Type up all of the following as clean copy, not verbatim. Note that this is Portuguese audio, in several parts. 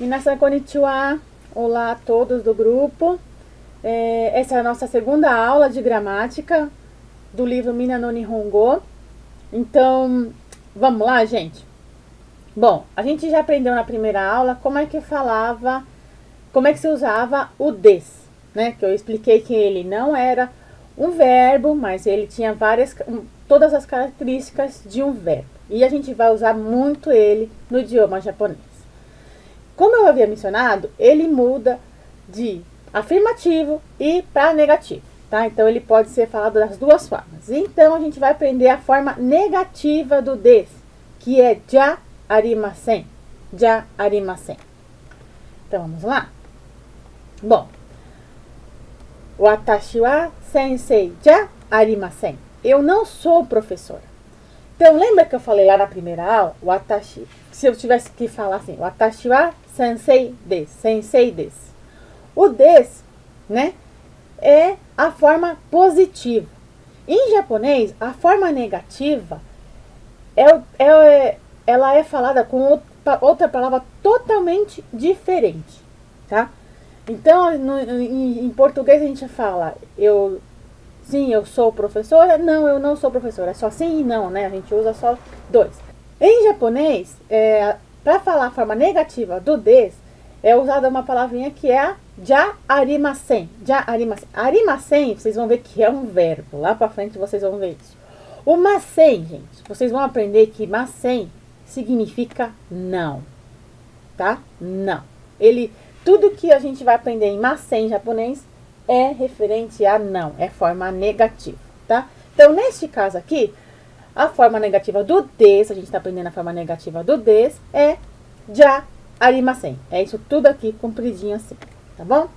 Minasan konnichiwa, olá a todos do grupo. Essa é a nossa segunda aula de gramática do livro Minna no Nihongo. Então, vamos lá, gente? Bom, a gente já aprendeu na primeira aula como é que se usava o des, né? Que eu expliquei que ele não era um verbo, mas ele tinha todas as características de um verbo. E a gente vai usar muito ele no idioma japonês. Como eu havia mencionado, ele muda de afirmativo e para negativo, tá? Então, ele pode ser falado das duas formas. Então, a gente vai aprender a forma negativa do des, que é ja arimasen. Ja arimasen. Então, vamos lá? Bom, watashi wa sensei ja arimasen. Eu não sou professora. Então, lembra que eu falei lá na primeira aula? Watashi, se eu tivesse que falar assim, watashi wa sensei des. O des, né, é a forma positiva. Em japonês, a forma negativa, ela é falada com outra palavra totalmente diferente, tá? Então, em português a gente fala, sim, eu sou professora. Não, eu não sou professora. É só sim e não, né? A gente usa só dois. Em japonês, para falar a forma negativa do des, é usada uma palavrinha que é a ja arimasen. Ja arimasen. Arimasen, vocês vão ver que é um verbo. Lá para frente vocês vão ver isso. O masen, gente, vocês vão aprender que masen significa não. Tá? Não. Tudo que a gente vai aprender em masen em japonês é referente a não, é forma negativa, tá? Então, neste caso aqui, a forma negativa do des, a gente está aprendendo a forma negativa do des, é ja arimasen. É isso tudo aqui compridinho assim, tá bom?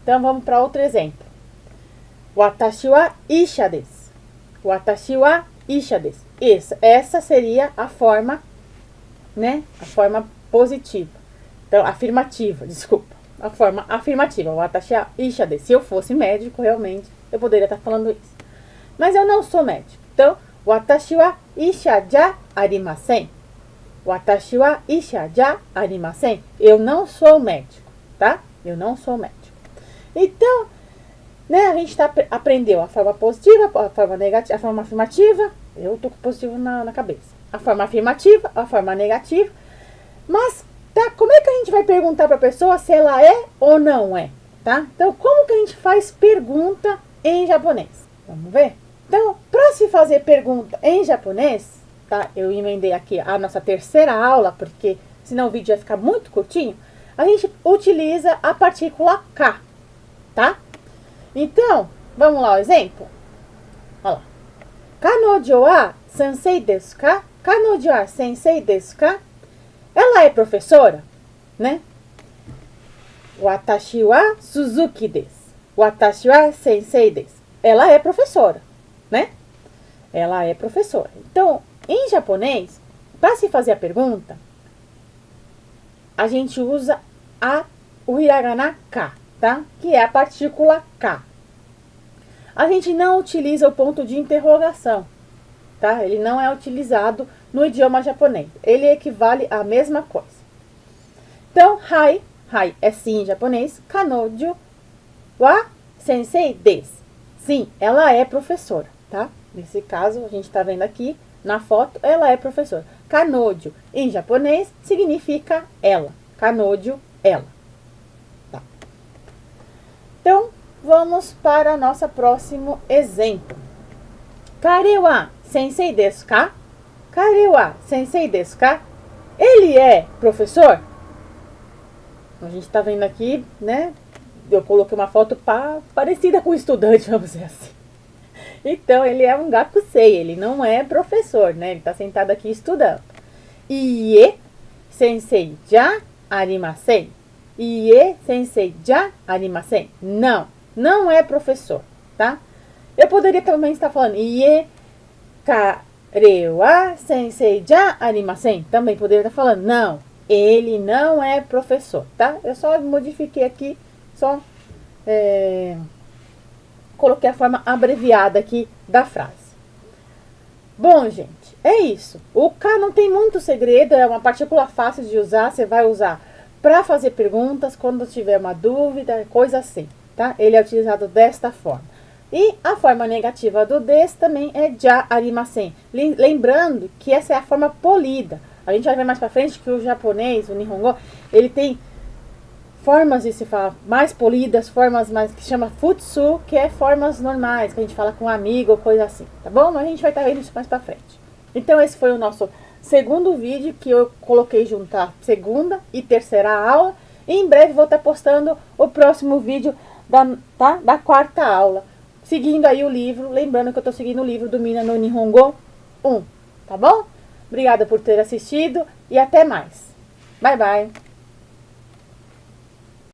Então, vamos para outro exemplo. Watashi wa isha desu. Watashi wa isha desu. Essa seria a forma, né? A forma positiva. Então, afirmativa, desculpa. A forma afirmativa, watashi wa isha desu. Se eu fosse médico, realmente, eu poderia estar falando isso. Mas eu não sou médico. Então, watashi wa isha ja arimasen. Watashi wa isha ja arimasen. Eu não sou médico, tá? Eu não sou médico. Então, né, a gente aprendeu a forma positiva, a forma negativa, a forma afirmativa. Eu tô com positivo na cabeça. A forma afirmativa, a forma negativa. Mas tá, como é que a gente vai perguntar para a pessoa se ela é ou não é, tá? Então, como que a gente faz pergunta em japonês? Vamos ver? Então, para se fazer pergunta em japonês, tá? Eu emendei aqui a nossa terceira aula, porque senão o vídeo vai ficar muito curtinho. A gente utiliza a partícula ka, tá? Então, vamos lá o exemplo? Olha lá. Kanojo wa sensei desu ka? Kanojo wa sensei desu ka? Ela é professora, né? Watashi wa Suzuki desu. Watashi wa sensei desu. Ela é professora, né? Ela é professora. Então, em japonês, para se fazer a pergunta, a gente usa o hiragana ka, tá? Que é a partícula ka. A gente não utiliza o ponto de interrogação, tá? Ele não é utilizado no idioma japonês. Ele equivale à mesma coisa. Então, hai é sim em japonês. Kanojo wa sensei desu. Sim, ela é professora, tá? Nesse caso, a gente tá vendo aqui na foto, ela é professora. Kanojo, em japonês, significa ela. Kanojo, ela. Tá. Então, vamos para o nosso próximo exemplo. Kare wa sensei desu ka? Kare wa sensei desu ka? Ele é professor? A gente tá vendo aqui, né? Eu coloquei uma foto parecida com estudante, vamos dizer assim. Então, ele é um gakusei, ele não é professor, né? Ele tá sentado aqui estudando. Ie sensei ja arimasen. Ie sensei ja arimasen. Não é professor, tá? Eu poderia também estar falando Ie kare wa sensei ja arimasen. Também poderia estar falando não, ele não é professor, tá? Eu só modifiquei aqui, só coloquei a forma abreviada aqui da frase. Bom, gente, é isso. O K não tem muito segredo, é uma partícula fácil de usar. Você vai usar para fazer perguntas quando tiver uma dúvida, coisa assim, tá? Ele é utilizado desta forma. E a forma negativa do des também é ja arimasen. Lembrando que essa é a forma polida. A gente vai ver mais pra frente que o japonês, o Nihongo, ele tem formas de se falar mais polidas, formas mais que chama futsu, que é formas normais, que a gente fala com um amigo ou coisa assim, tá bom? Mas a gente vai estar vendo isso mais pra frente. Então esse foi o nosso segundo vídeo que eu coloquei junto a segunda e terceira aula. E em breve vou estar postando o próximo vídeo da quarta aula. Seguindo aí o livro, lembrando que eu estou seguindo o livro do Mina no Nihongo 1, tá bom? Obrigada por ter assistido e até mais. Bye, bye!